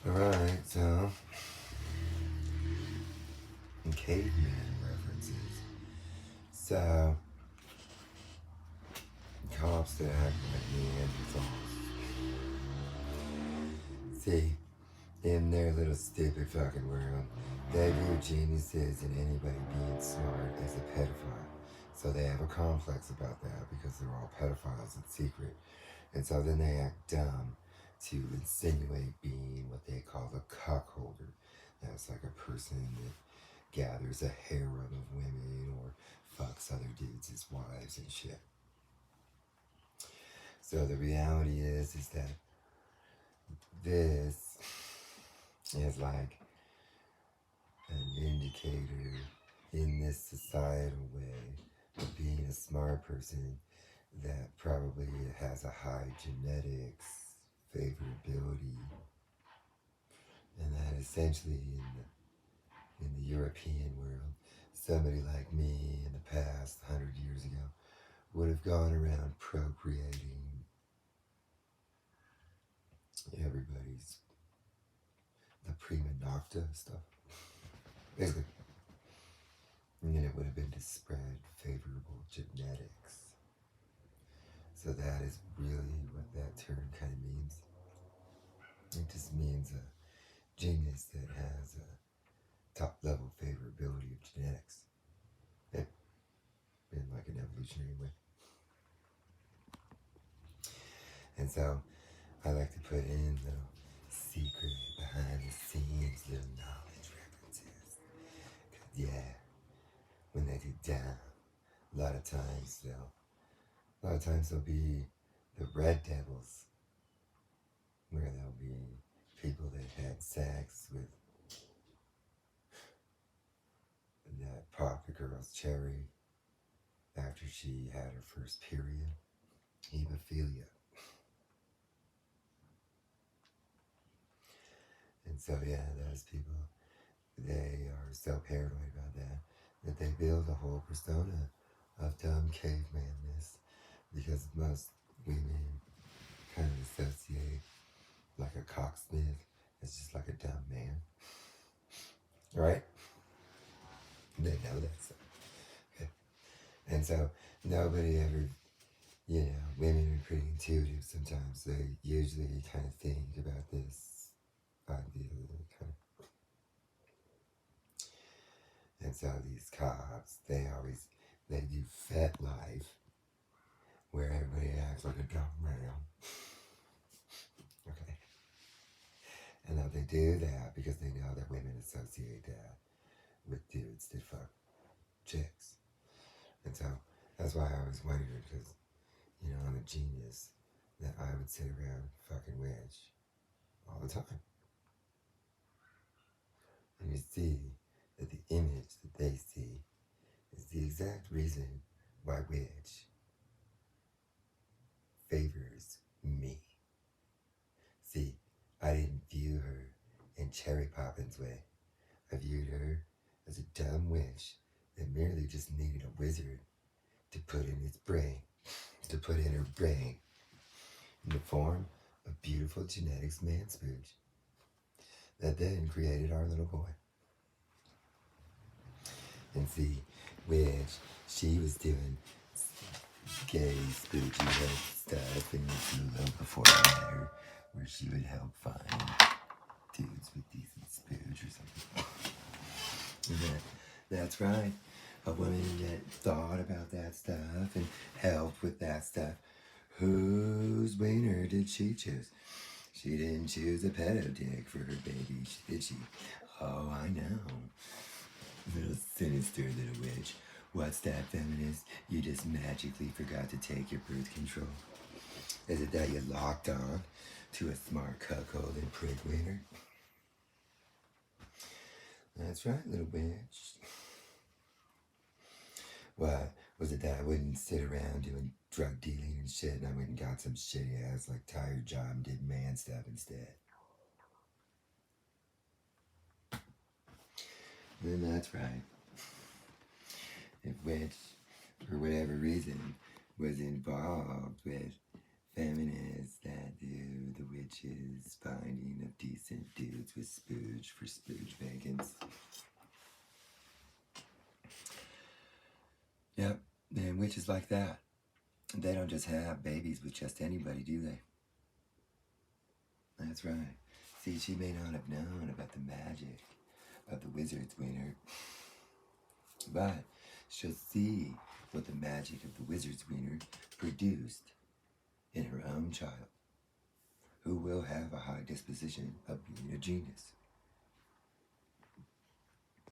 Alright, so caveman references. So cops that act like Neanderthals. See, in their little stupid fucking world, they view geniuses and anybody being smart as a pedophile. So they have a complex about that because they're all pedophiles in secret. And so then they act dumb to insinuate being what they call the cuckolder. That's like a person that gathers a harem of women or fucks other dudes as wives and shit. So the reality is that this is like an indicator in this societal way of being a smart person that probably has a high genetics favorability, and that essentially in the European world, somebody like me in the past 100 years ago would have gone around procreating everybody's the prima nocta stuff, basically, and then it would have been to spread favorable genetics. So that is really what that term kind of means. It just means a genius that has a top level favorability of genetics. It, in like an evolutionary way. And so I like to put in little secret behind the scenes little knowledge references. 'Cause yeah, when they get down, a lot of times they'll be the red devils, where there'll be people that had sex with that popped a girl's cherry after she had her first period. Hemophilia. And so yeah, those people, they are so paranoid about that they build a whole persona of dumb cavemanness, because most women kind of associate like a cocksmith as just like a dumb man, right? They know that stuff. Okay. And so nobody ever, women are pretty intuitive sometimes. They usually kind of think about this idea, kind of. And so these cops, they do fet life, where everybody acts like a dumb man. Okay. And now they do that because they know that women associate that with dudes that fuck chicks. And so that's why I always wondered, because, I'm a genius, that I would sit around fucking Wedge all the time. And you see that the image that they see is the exact reason why Wedge favors me. See, I didn't view her in Cherry Poppins' way. I viewed her as a dumb witch that merely just needed a wizard to put in her brain, in the form of beautiful genetics man spooge, that then created our little boy. And see, Wedge, she was doing gay spooky stuff in this little before I met her, where she would help find dudes with decent spooge or something. That's right. A woman that thought about that stuff and helped with that stuff. Whose wiener did she choose? She didn't choose a pedo dick for her baby, did she? Oh, I know. Little sinister little witch. What's that, feminist? You just magically forgot to take your birth control. Is it that you locked on to a smart cuckold and prick wiener? That's right, little witch. What? Was it that I wouldn't sit around doing drug dealing and shit, and I went and got some shitty ass like tired job and did man stuff instead? Then that's right. If Wedge, for whatever reason, was involved with feminists that do the witch witches finding of decent dudes with spooge for spooge vagans. Yep, and witches like that. They don't just have babies with just anybody, do they? That's right. See, she may not have known about the magic of the wizard's wiener, but she'll see what the magic of the wizard's wiener produced in her own child, who will have a high disposition of being a genius.